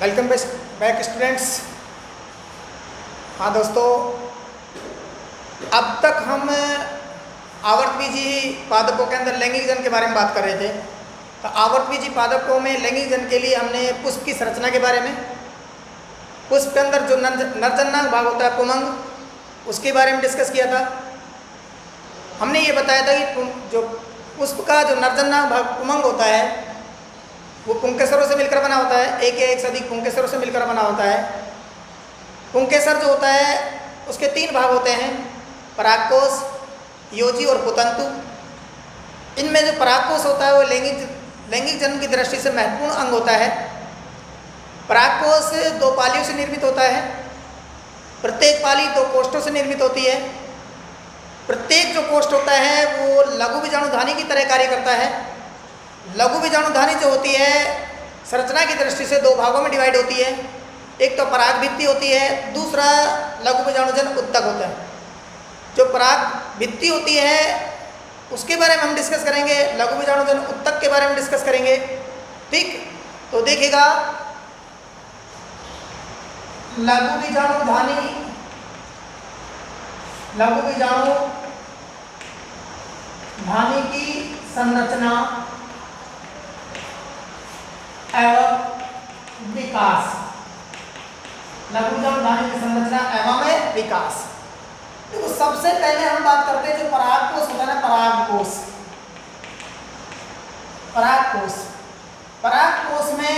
Welcome back students. हाँ दोस्तों, अब तक हम आवर्तबीजी पादपों के अंदर लैंगिक जन के बारे में बात कर रहे थे। तो आवर्तबीजी पादपों में लैंगिक जन के लिए हमने पुष्प की संरचना के बारे में, पुष्प के अंदर जो नरजन्नांग भाग होता है पुमंग, उसके बारे में डिस्कस किया था। हमने ये बताया था कि जो पुष्प का जो नरजन्नांग भाग पुमंग होता है वो पुंकेसरों से मिलकर बना होता है, एक या एक से अधिक पुंकेसरों से मिलकर बना होता है। पुंकेसर जो होता है उसके 3 भाग होते हैं, परागकोश, योजी और पुतंतु। इनमें जो परागकोश होता है वो लैंगिक जन्म की दृष्टि से महत्वपूर्ण अंग होता है। परागकोश 2 पालियों से निर्मित होता है। प्रत्येक पाली 2 कोष्ठों से निर्मित होती है। प्रत्येक जो कोष्ठ होता है वो लघु बीजाणुधानी की तरह कार्य करता है। लघु बीजाणुधानी जो होती है संरचना की दृष्टि से 2 भागों में डिवाइड होती है। एक तो पराग भित्ति होती है, दूसरा लघु बीजाणुजन उत्तक होता है। जो पराग भित्ति होती है उसके बारे में हम डिस्कस करेंगे, लघु बीजाणुजन उत्तक के बारे में डिस्कस करेंगे। ठीक, तो देखिएगा लघु बीजाणुधानी, लघु बीजाणुधानी की संरचना एवं विकास, लघु बीजाणुधानी की संरचना एवं विकास। तो सबसे पहले हम बात करते हैं जो परागकोश होता है ना, परागकोश। परागकोश में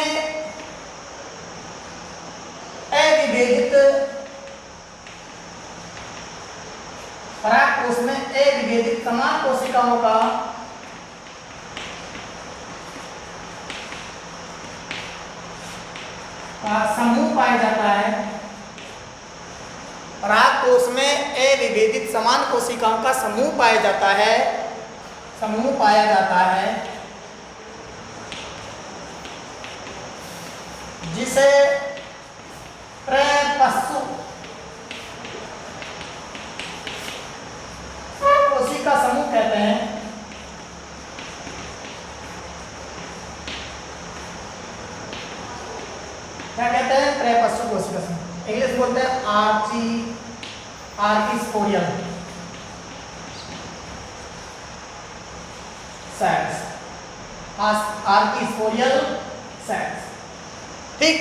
अविभेदित समान कोशिकाओं का समूह पाया जाता है। परागकोश में अविभेदित समान कोशिकाओं का समूह पाया जाता है, जिसे प्रपस्सु कोशिका समूह कहते हैं। क्या कहते हैं? प्रपस्सु कोशिका समूह। इंग्लिश बोलते हैं आर्किस्पोरियल सेल्स, आर्किस्पोरियल सेल्स। ठीक,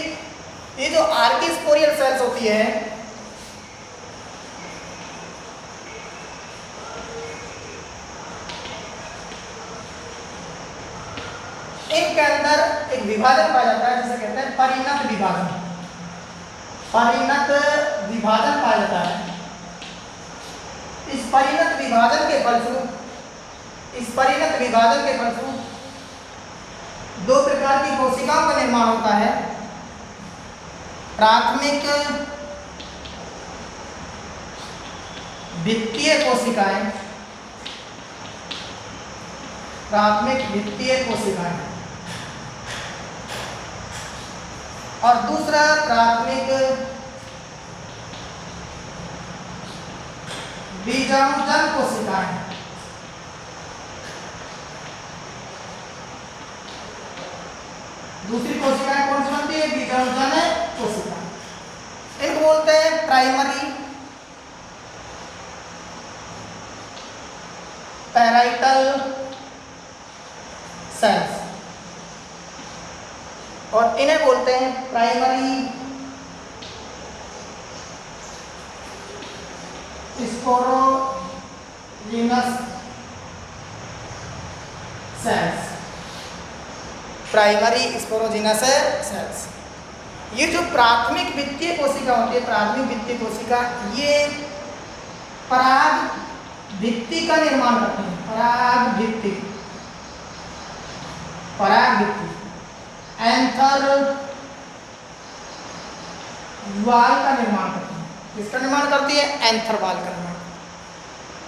ये जो आर्किस्पोरियल सेल्स होती है इनके अंदर एक विभाजन पाया जाता है जिसे कहते हैं परिणत विभाजन। परिणत विभाजन पाया जाता है। इस परिणत विभाजन के फलस्वरूप 2 प्रकार की कोशिकाओं का निर्माण होता है। प्राथमिक भित्तीय कोशिकाएं, और दूसरा प्राथमिक बीजाणुजन कोशिकाएं। दूसरी कोशिकाएं कौन सी बनती है? बीजाणुजन कोशिकाएं। इनको बोलते हैं प्राइमरी पैराइटल सेल्स, और इन्हें बोलते हैं primary sporogenous sales. Primary sporogenous sales. ये जो प्राथमिक भित्तीय कोशिका होती है, प्राथमिक भित्तीय कोशिका, ये पराग भित्ति का निर्माण करती है। पराग भित्ति एंथर वाल का निर्माण करती है। किसका निर्माण करती है? एंथर वाल का निर्माण।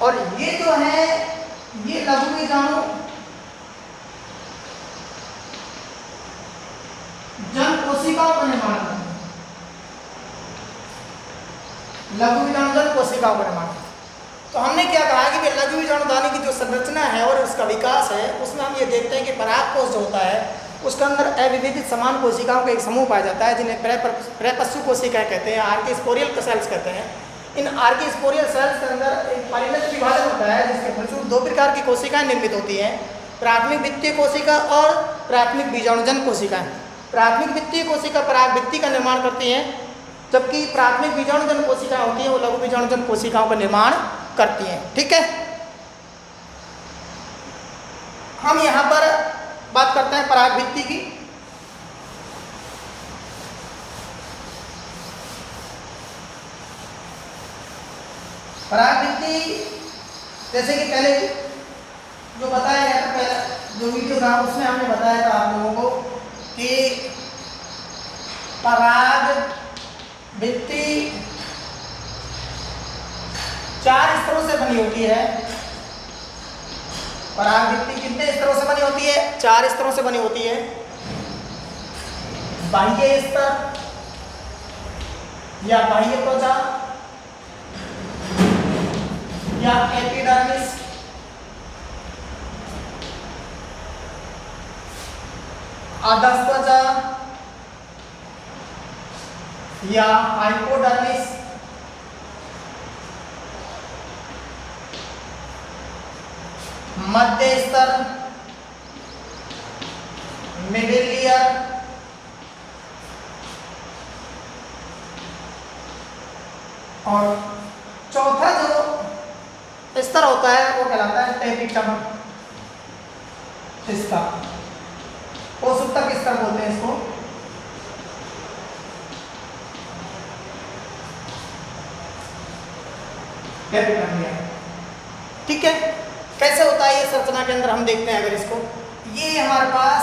और ये जो है ये लघु बीजाणु जन कोशिकाओं का निर्माण करती है। लघु बीजाणुजन कोशिकाओं का निर्माण। तो हमने क्या कहा कि लघु बीजाणुधानी की जो संरचना है और उसका विकास है उसमें हम ये देखते हैं कि परागकोश जो होता है उसके अंदर अविभेदित समान कोशिकाओं का एक समूह पाया जाता है जिन्हें प्रपस्सु कोशिकाएं कहते हैं, आर्किस्पोरियल सेल्स कहते हैं। इन आर्किस्पोरियल सेल्स के अंदर एक परिणत विभाजन होता है जिसके फलस्वरूप दो प्रकार की कोशिकाएं निर्मित होती हैं, प्राथमिक वित्तीय कोशिका और प्राथमिक बीजाणुजन कोशिकाएं। प्राथमिक वित्तीय कोशिका परागभित्ति का निर्माण करती हैं, जबकि प्राथमिक बीजाणुजन कोशिकाएं होती हैं वो लघु बीजाणुजन कोशिकाओं का निर्माण करती हैं। ठीक है, हम यहाँ पर बात करते हैं परागभित्ति की। परागभित्ति जैसे कि पहले जो बताया गया था, पहले जो वीडियो था उसमें हमने बताया था आप लोगों को कि परागभित्ति 4 स्तरों से बनी होती है। परागभित्ति कितने स्तरों से बनी होती है? 4 स्तरों से बनी होती है। बाह्य स्तर या बाह्य त्वचा या एपिडर्मिस, आधस त्वचा या हाइपोडर्मिस, मध्य स्तर मिडिल लेयर और चौथा जो स्तर होता है वो कहलाता है टेपिटम। इसका पोषक स्तर बोलते हैं इसको। Tapetum layer. ठीक है, कैसे होता है ये संरचना के अंदर हम देखते हैं। अगर इसको, ये हमारे पास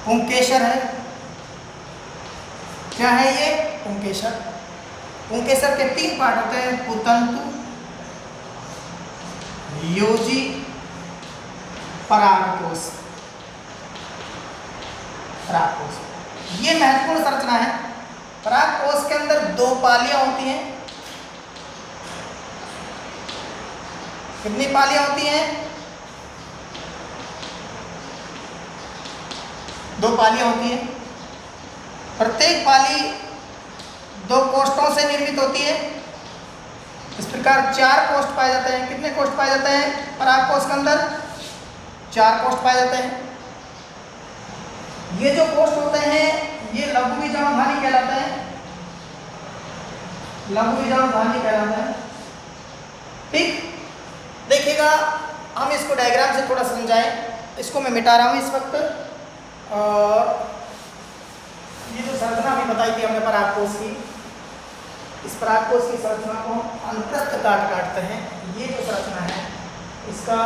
पुंकेसर है। क्या है ये? पुंकेसर। पुंकेसर के 3 पार्ट होते हैं, पुतंतु, योजी, परागकोश। परागकोश ये महत्वपूर्ण संरचना है। परागकोश के अंदर 2 पालियां होती हैं। कितनी पालियां होती हैं? 2 पालियां होती हैं। प्रत्येक पाली 2 कोष्ठों से निर्मित होती है। इस प्रकार 4 कोष्ठ पाए जाते हैं। कितने कोष्ठ पाए जाते हैं परागकोश के अंदर? 4 कोष्ठ पाए जाते हैं। ये जो कोष्ठ होते हैं ये लघु बीजाणुधानी कहलाते हैं। लघु बीजाणुधानी कहलाते हैं। ठीक, देखिएगा हम इसको डायग्राम से थोड़ा समझाएं। इसको मैं मिटा रहा हूँ इस वक्त। और ये जो संरचना अभी बताई थी हमने परागकोश की, इस परागकोश की संरचना को अंतस्थ काटते हैं। ये जो संरचना है इसका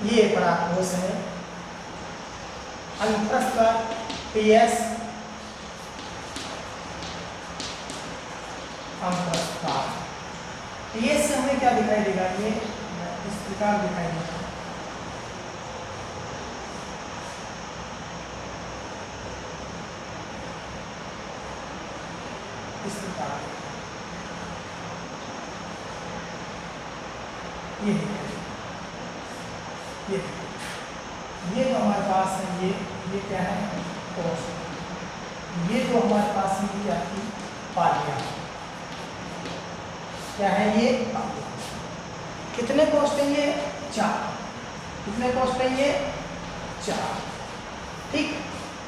ये परागकोश है। अंतस्थ का PS PS से हमें क्या दिखाई देगा? ये इस प्रकार दिखाई देगा। इस प्रकार ये ये जो हमारे पास है ये क्या है? कोश। ये जो हमारे पास है ये आपकी पालियां। क्या है ये? कितने कोष्ठ हैं ये? 4। कितने कोष्ठ हैं ये? 4। ठीक,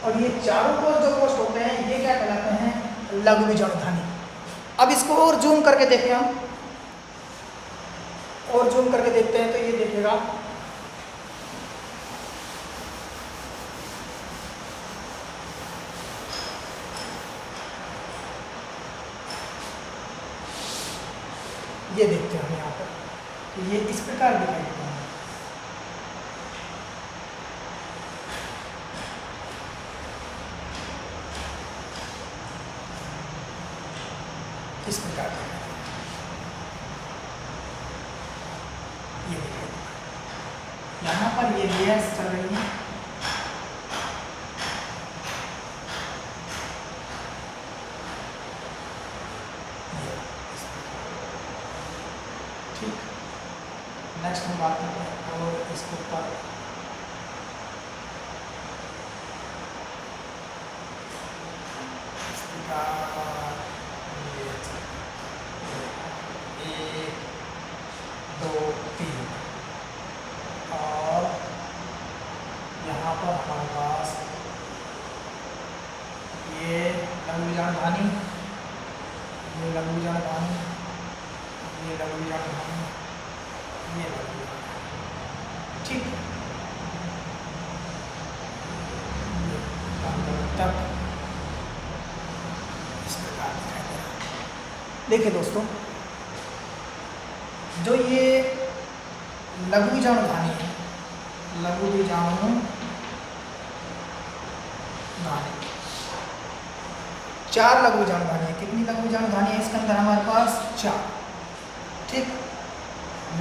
और ये चारों कोष्ठ जो कोष्ठ होते हैं ये क्या कहलाते हैं? लघु बीजाणुधानी। अब इसको और जूम करके देखें हम, और जूम करके देखते हैं तो ये देखिएगा ये देखते हैं हम यहाँ पर, तो ये इस प्रकार दिखाई देता है। इस प्रकार ये दिखाई देता है। यहाँ पर ये लेयर्स चल रही हैं। नेक्स्ट हम बात करते हैं और इसके ऊपर एक दो तीन और यहाँ पर हमारे पास ये लघु बीजाणु ध्वनि, ये लघु बीजाणु ध्वनि, ये लघु बीजाणु ध्वनि, ये लघु बीजाणु ध्वनि। ठीक है, तक इस प्रकार दिखाई दे रहा है। देखिए दोस्तों, जो ये लघु बीजाणु ध्वनि है, लघु बीजाणु ध्वनि, 4 लघु बीजाणु ध्वनि है। कितनी लघु बीजाणु ध्वनि है इसके अंदर हमारे पास? 4। ठीक,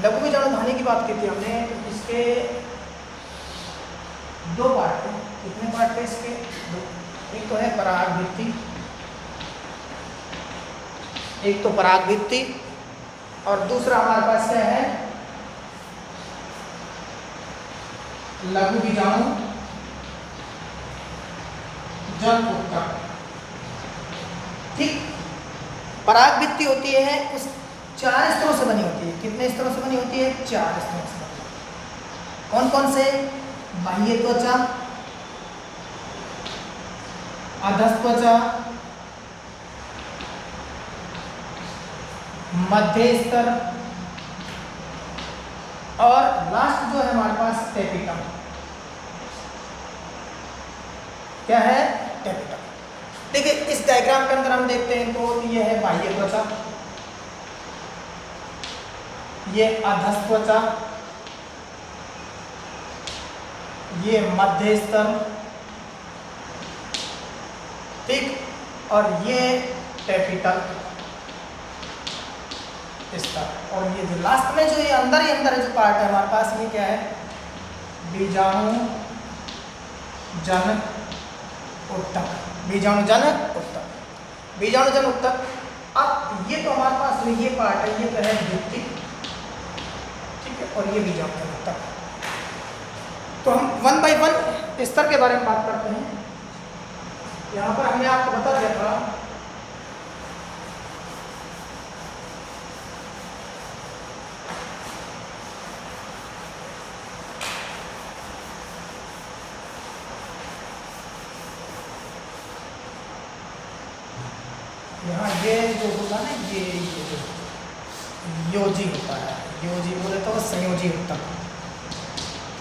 लघु बीजाणु ध्वनि की बात की थी हमने, इसके 2 पार्ट हैं। कितने पार्ट है इसके? 2। एक तो है पराग भित्ति, एक तो पराग भित्ति, और दूसरा हमारे पास क्या है? लघु बीजाणु जन ऊतक। ठीक, पराग भित्ति होती है उस 4 स्तरों से बनी होती है। कितने स्तरों से बनी होती है? 4 स्तरों से बनी। कौन कौन से? बाह्य त्वचा, अधः त्वचा, मध्य स्तर और लास्ट जो है हमारे पास टेपिटम। क्या है? टेपिटम। देखिए इस डायग्राम के अंदर हम देखते हैं तो ये है बाह्य त्वचा, ये अधः त्वचा, ये मध्य स्तर, ठीक, और ये टेपिटल स्तर। और ये जो लास्ट में जो ये अंदर ही अंदर जो पार्ट है हमारे पास, ये क्या है? बीजाणु जन ऊतक। बीजाणु जन ऊतक, बीजाणु जन ऊतक। अब ये तो हमारे पास ये पार्ट है, ये तो है भित्ति, ठीक है, और ये बीजाणु जन ऊतक। तो हम 1 बाय 1 स्तर के बारे में बात करते हैं। यहाँ पर हमने आपको बता दिया था यहाँ ये जो होता है ना, ये योजी होता है, योजी बोले तो संयोजी ऊतक,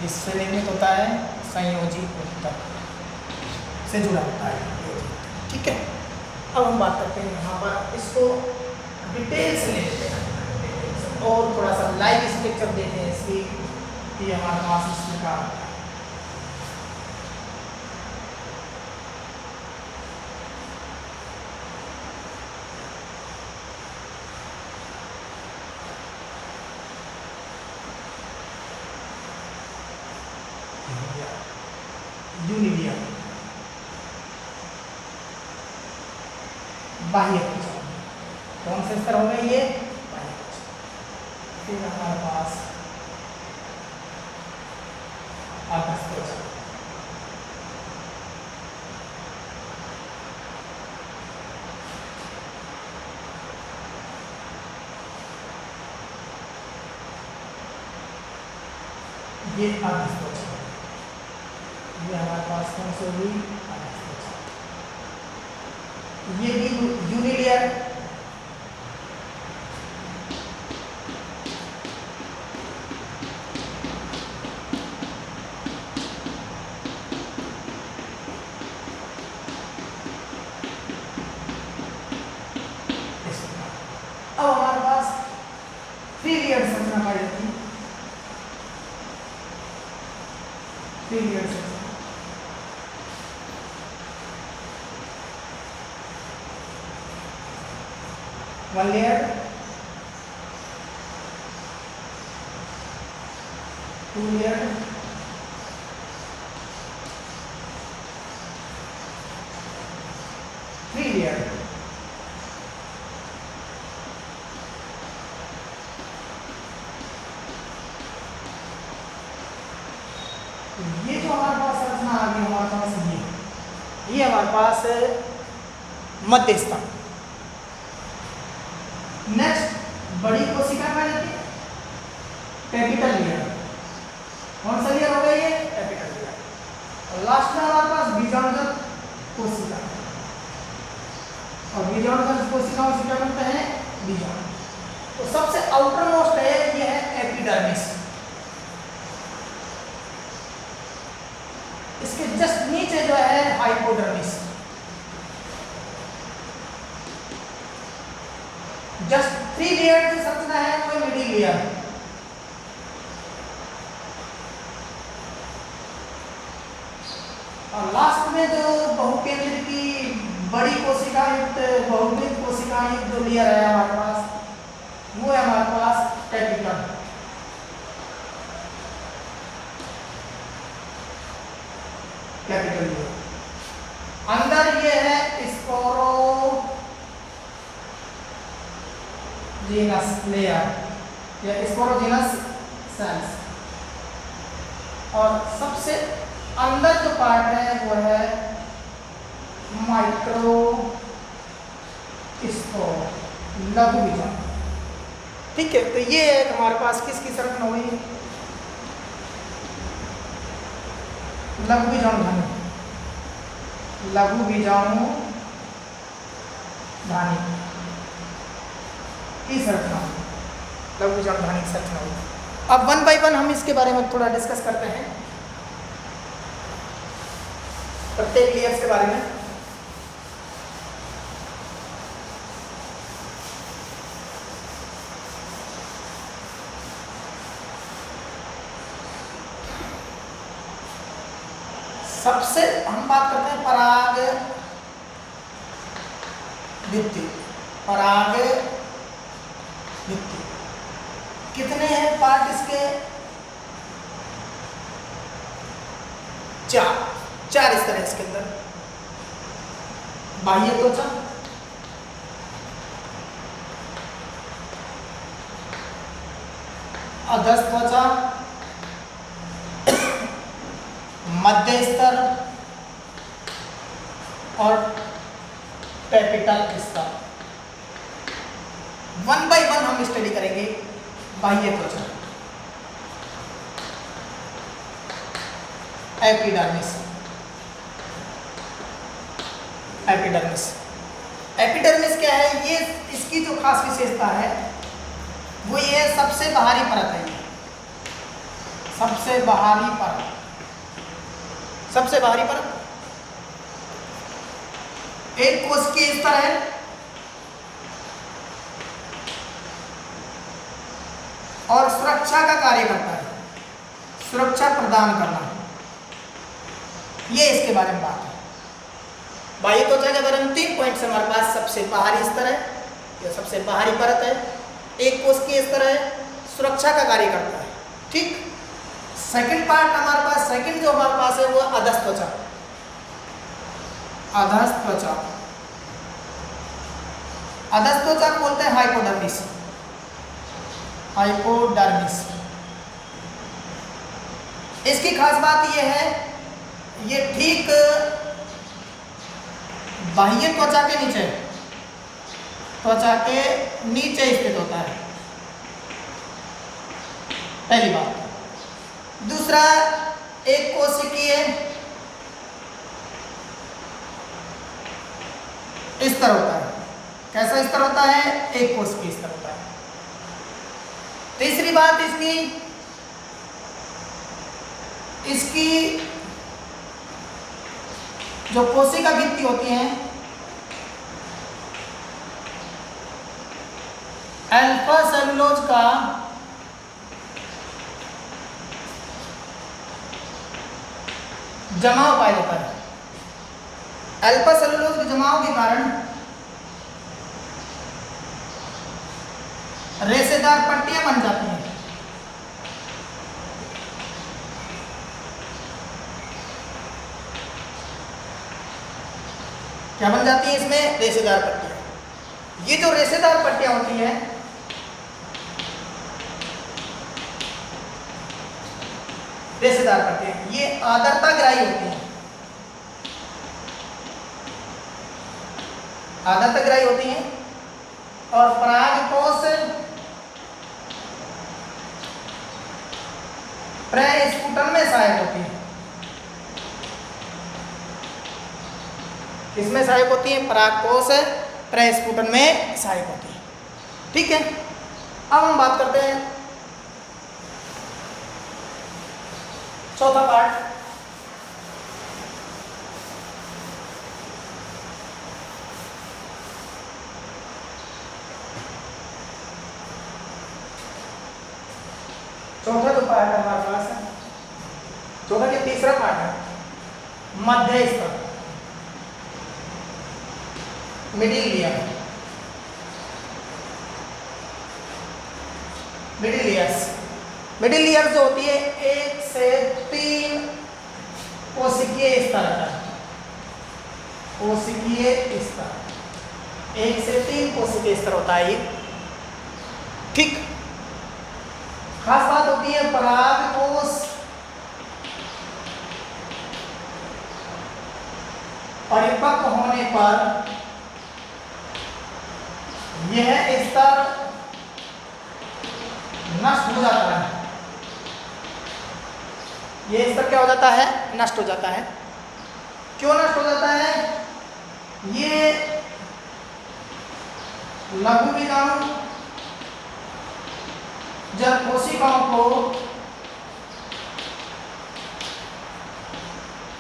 इससे निर्मित होता है संयोजी ऊतक से जुड़ा होता है योजी। ठीक है, अब हम बात करते हैं यहाँ पर, इसको डिटेल्स ले लेते हैं और थोड़ा सा लाइव स्ट्रक्चर देते हैं इसकी कि हमारे पास इस प्रकार यूनिलिया बाह्य त्वचा। कौन से स्तर हो गए ये? बाह्य त्वचा। फिर हमारे पास अधः त्वचा, ये अधः त्वचा, ये हमारे पास कौन से हुई? अधः त्वचा। ये भी यूनिलियर, अब हमारे पास 3 लेयर संरचना पाई जाती है। 3 लेयर संरचना, 1 लेयर, 2 लेयर, 3 लेयर। हमारे पास मध्य स्तंभ। नेक्स्ट बड़ी कोशिका में जाती है कैपिटल लेयर। कौन सा लेयर हो गया ये? Capital layer. और लास्ट में हमारे पास बीजाणुजन कोशिका, और बीजाणुजन कोशिकाओं से क्या बनता है? बीजाणु। तो सबसे आउटर मोस्ट है ये है एपिडर्मिस। इसके जस्ट नीचे जो है हाइपोडर्मिस। जस्ट 3 लेयर की संरचना है वो मिडिल लेयर। और लास्ट में जो बहुकेंद्र की बड़ी कोशिका युक्त बहुविध कोशिका युक्त जो लेयर है हमारे पास, वो है हमारे पास कैपिटल। Capital layer. अंदर ये है स्पोरोजीनस लेयर या स्पोरोजीनस सेल्स। और सबसे अंदर जो पार्ट है वो है माइक्रोस्पोर, लघु बीजाणु। ठीक है, तो ये है हमारे पास किसकी संरचना हुई? लघु बीजाणु धानी। लघु बीजाणु धानी की संरचना हुई। लघु बीजाणु धानी की संरचना हुई। अब 1 बाय 1 हम इसके बारे में थोड़ा डिस्कस करते हैं, प्रत्येक लेयर्स के बारे में। सबसे हम बात करते हैं पराग भित्ति। पराग भित्ति कितने हैं पार्ट इसके? 4 इस तरह इसके अंदर। बाह्य त्वचा, अधस्थ त्वचा, मध्य स्तर और कैपिटल स्तर। 1 बाय 1 हम स्टडी करेंगे। बाह्य त्वचा, एपिडर्मिस। एपिडर्मिस एपिडर्मिस क्या है? ये इसकी जो खास विशेषता है वो ये सबसे बाहरी परत है। सबसे बाहरी परत, सबसे बाहरी परत एक कोशिकीय स्तर है। और सुरक्षा का कार्य करता है, सुरक्षा प्रदान करना। ये इसके बारे में बात है। बाह्य त्वचा के बारे में 3 पॉइंट्स हमारे पास। सबसे बाहरी स्तर है, यह सबसे बाहरी परत है, एक कोशिकीय स्तर है, सुरक्षा का कार्य करता है। ठीक। सेकंड पार्ट हमारे पास, सेकंड जो हमारे पास है वो अधस्थ त्वचा। अधस्थ त्वचा, अधस्थ त्वचा को बोलते हैं हाइपोडर्मिस। हाइपोडर्मिस। इसकी खास बात यह है, ये ठीक बाह्य त्वचा के नीचे, त्वचा के नीचे स्थित होता है। पहली बात। दूसरा, एक कोशिकीय स्तर होता है। कैसा स्तर होता है? एक कोशिकीय स्तर होता है। तीसरी बात इसकी जो कोशिका भित्ति होती है, अल्फा सेलुलोज का जमाव पाया जाता है। अल्फा सेलुलोज के जमाव के कारण रेशेदार पट्टियां बन जाती हैं। क्या बन जाती है इसमें? रेशेदार पट्टियां। ये जो रेशेदार पट्टियां होती हैं, रेशेदार पट्टियां, ये आर्द्रता ग्राही होती हैं। आदतग्राही होती हैं और परागकोश प्रस्फुटन में सहायक होती है। किसमें सहायक होती है? परागकोश प्रस्फुटन में सहायक होती है। ठीक है, अब हम बात करते हैं चौथा पार्ट। चौथा जो पार्ट है हमारे पास, चौथा के तीसरा पार्ट है मध्य स्तर, मिडिल लेयर। मिडिल लेयर जो होती है 1 से 3 कोशिकीय स्तर का, कोशिकीय स्तर 1 से 3 कोशिकीय स्तर होता है ये। ठीक, खास बात होती है परागकोश परिपक्व होने पर यह स्तर नष्ट हो जाता है। यह स्तर क्या हो जाता है? नष्ट हो जाता है। क्यों नष्ट हो जाता है? ये लघु बीजाणु जब कोशिकाओं को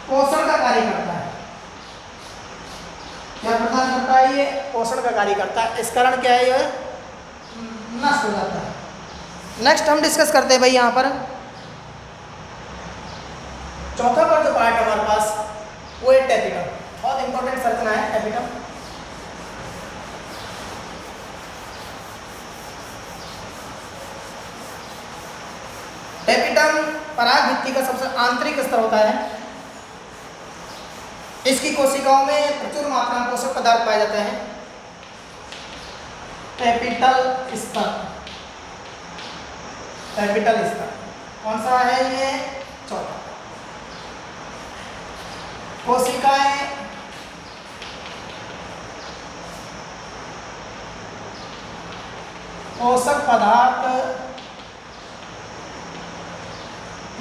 पोषण का कार्य करता है, क्या प्रदान करता है? ये पोषण का कार्य करता है। इस कारण क्या है? ये नष्ट हो जाता है। नेक्स्ट हम डिस्कस करते हैं भाई यहाँ पर चौथा पर जो पार्ट है हमारे पास वो है टेपिटम। बहुत इंपॉर्टेंट संरचना है टेपिटम। टेपिटम पराग भित्ति का सबसे आंतरिक स्तर होता है। इसकी कोशिकाओं में प्रचुर मात्रा में पोषक पदार्थ पाए जाते हैं। टेपिटल स्तर, टेपिटल स्तर कौन सा है? ये चौथा। कोशिकाएं पोषक पदार्थ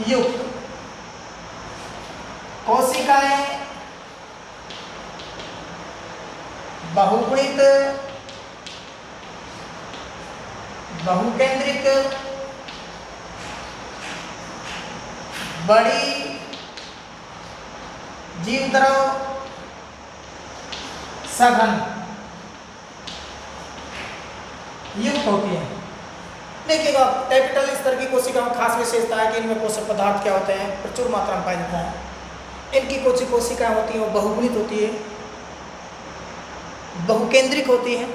युक्त, कोशिकाएं बहुगुणित, बहुकेंद्रिक, बड़ी जीवद्रव, सघन युक्त होती है। देखिएगा टेपिटल स्तर की कोशिकाओं में खास विशेषता है कि इनमें पोषक पदार्थ क्या होते हैं? प्रचुर मात्रा में पाया जाता है। इनकी कुछ कोशिकाएं होती हैं वो बहुगुणित होती है, बहुकेंद्रिक होती हैं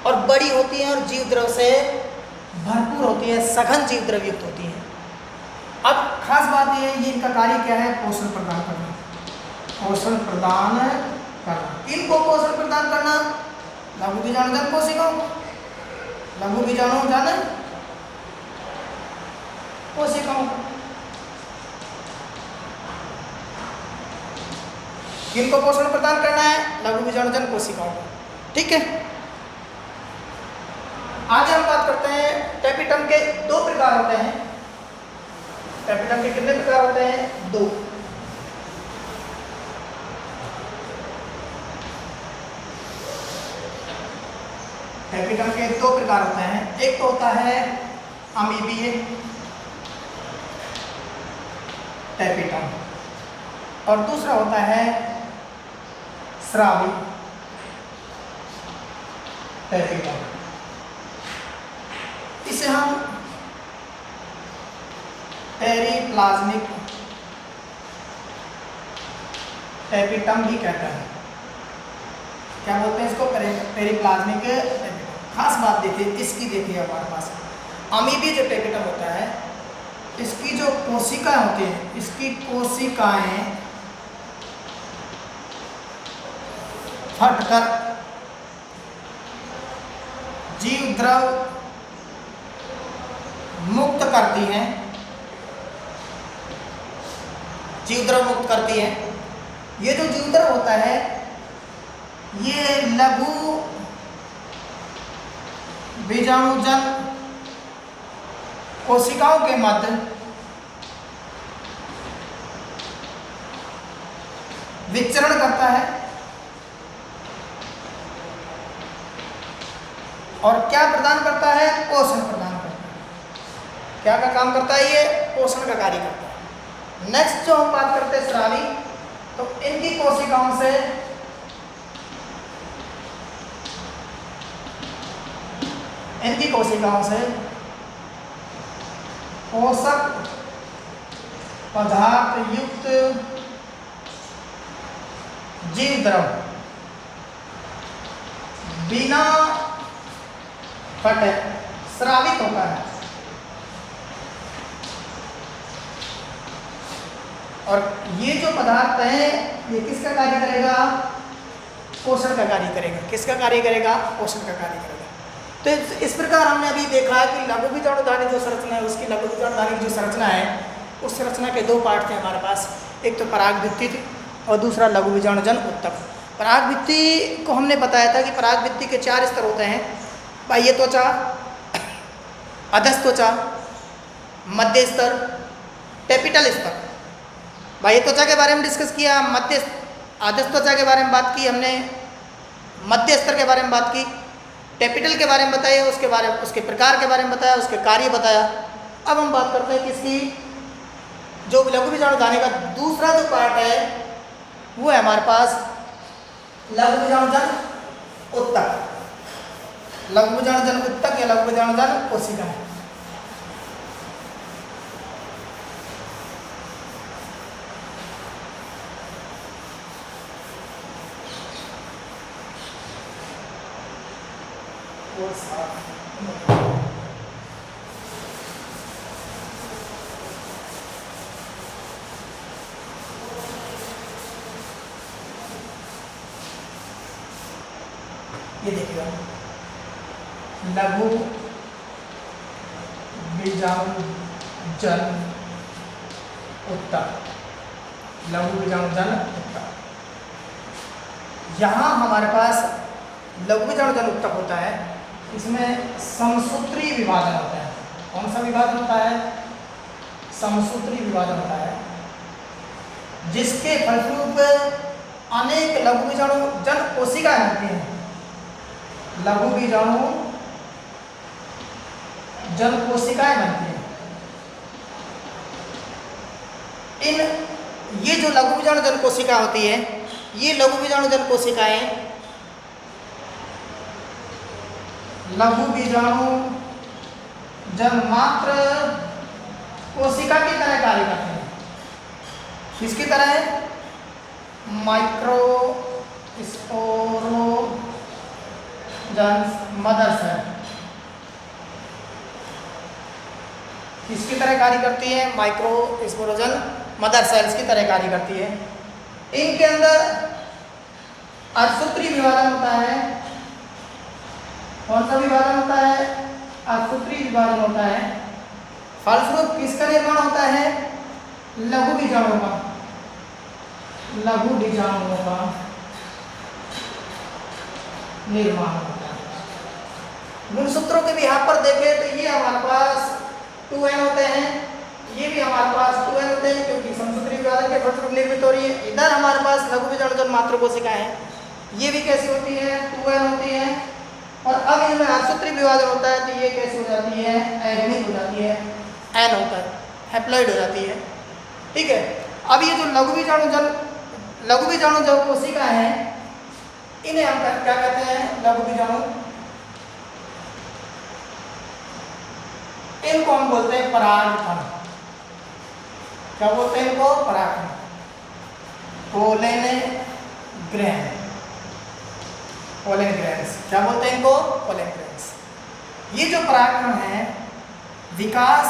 और बड़ी होती हैं और जीवद्रव से भरपूर होती है, सघन जीवद्रव युक्त होती हैं। अब खास बात यह है, ये इनका कार्य क्या है? पोषण प्रदान करना। पोषण प्रदान करना, इनको पोषण प्रदान करना लघु बीजाणुजन कोशिकाओं को, लघु बीजाणुजन कोशिकाओं को। किनको पोषण प्रदान करना है? लघु बीजाणुजन कोशिकाओं को। ठीक है, आगे हम बात करते हैं टेपिटम के 2 प्रकार होते हैं। टेपिटम के कितने प्रकार होते हैं? 2। टेपिटम के 2 प्रकार होते हैं। एक तो होता है अमीबीय टेपिटम और दूसरा होता है स्रावी टेपिटम। इसे हम पेरिप्लाज्मिक टेपिटम भी कहते हैं। क्या बोलते हैं इसको? Periplasmic tapetum. खास बात देखिए, इसकी देखिए हमारे पास अमीबी जो टेपिटम होता है, इसकी जो कोशिकाएं होती हैं, इसकी कोशिकाएं फटकर जीव द्रव मुक्त करती हैं, जीव द्रव मुक्त करती हैं। ये जो जीव द्रव होता है ये लघु बीजाणुजन कोशिकाओं के मध्य विचरण करता है और क्या प्रदान करता है? पोषण प्रदान करता है। क्या का काम करता है? ये पोषण का कार्य करता है। नेक्स्ट जो हम बात करते हैं स्रावी, तो इनकी कोशिकाओं से पोषक पदार्थ युक्त जीव द्रव बिना फटे स्रावित होता है और ये जो पदार्थ है ये किसका कार्य करेगा? पोषण का कार्य करेगा। किसका कार्य करेगा? पोषण का कार्य करेगा। तो इस प्रकार हमने अभी देखा कि लघु बीजाणुधानी जो संरचना है, उसकी लघु बीजाणुधानी की जो संरचना है, उस संरचना के दो पार्ट थे हमारे पास। एक तो परागभित्ति थी और दूसरा लघु बीजाणुजन उत्तक। परागभित्ति को हमने बताया था कि परागभित्ति के 4 स्तर होते हैं: बाह्य त्वचा, अधस त्वचा, मध्य स्तर, टेपिटल स्तर। बाह्य त्वचा के बारे में डिस्कस किया, अधस त्वचा के बारे में बात की हमने, मध्य स्तर के बारे में बात की, टेपिटल के बारे में बताया, उसके प्रकार के बारे में बताया, उसके कार्य बताया। अब हम बात करते हैं कि इसकी जो लघु बीजाणुधानी का दूसरा जो पार्ट है वो है हमारे पास लघु बीजाणुजन उत्तक। लघु बीजाणुजन उत्तक या लघु बीजाणुजन कोशिका है। ये देखिए लघु बीजाणुजन उत्तक, लघु बीजाणुजन उत्तक। यहाँ हमारे पास लघु बीजाणुजन उत्तक होता है, इसमें समसूत्री विभाजन होता है। कौन सा विभाजन होता है? समसूत्री विभाजन होता है, जिसके फलस्वरूप अनेक लघु बीजाणुजन कोशिकाएं बनती हैं। लघु बीजाणु जन कोशिकाएं बनती हैं। ये जो लघु बीजाणु जन कोशिका होती है, ये लघु बीजाणु जन कोशिकाएं लघु बीजाणु जन मात्र कोशिका की तरह कार्य करते हैं। किसकी तरह? Micro स्पोरो mother cell. किसकी तरह कार्य करती है? माइक्रो स्पोरोजन मदर सेल्स की तरह कार्य करती है। इनके अंदर अर्धसूत्री विभाजन होता है। कौन सा विभाजन होता है? अर्धसूत्री विभाजन होता है। फलस्वरूप किसका निर्माण होता है? लघु बीजाणुओं का। लघु बीजाणुओं का निर्माण होता है। गुणसूत्रों के भी यहाँ पर देखें तो ये हमारे पास 2n होते हैं, ये भी हमारे पास 2n होते हैं, क्योंकि समसूत्री विभाजन के फलस्वरूप निर्मित हो रही है। इधर हमारे पास लघु बीजाणुजन मात्र कोशिकाएं हैं, ये भी कैसी होती है? 2n होती है। और अब इनमें अर्धसूत्री विभाजन होता है तो ये कैसी हो जाती है? एगनिक हो जाती है, n होता है, हैप्लॉइड हो जाती है। ठीक है। अब ये जो लघु बीजाणुजन कोशिका है, इन्हें हम क्या कहते हैं? लघु बीजाणु। इनको हम बोलते हैं परागकण। क्या बोलते हैं इनको? परागकण। Pollen grains. क्या बोलते हैं इनको? Pollen grains. ये जो परागकण है विकास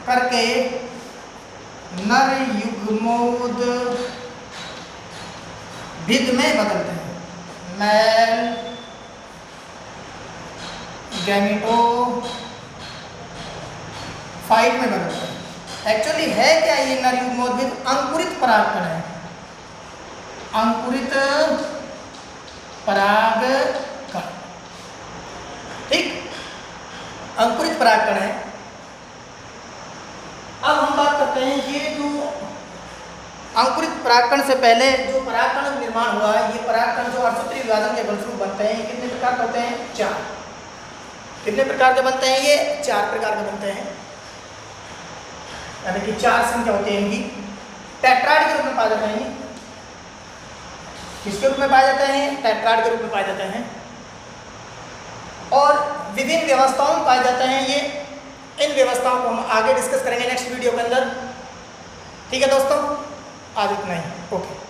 करके नर युग्मोद भिद में बदलते हैं। मेल गैमेटो फाइट में बदलते हैं। एक्चुअली है क्या ये नर युग्मोद्भिद? अंकुरित परागकण है। अंकुरित परागकण, ठीक, अंकुरित परागकण है। अब हम बात करते हैं ये जो अंकुरित परागकण से पहले जो परागकण निर्माण हुआ है, ये परागकण जो अर्धसूत्री विभाजन के फलस्वरूप बनते हैं, कितने प्रकार के होते हैं? 4। कितने प्रकार के बनते हैं? ये 4 प्रकार के बनते हैं, यानी कि 4 संख्या होती है इनकी। टेट्राड के रूप में पाए जाते हैं। किसके रूप में पाए जाते हैं? टेट्राड के रूप में पाए जाते हैं। और विभिन्न व्यवस्थाओं में पाए जाते हैं ये। इन व्यवस्थाओं को हम आगे डिस्कस करेंगे नेक्स्ट वीडियो के अंदर। ठीक है दोस्तों, आज इतना ही। ओके।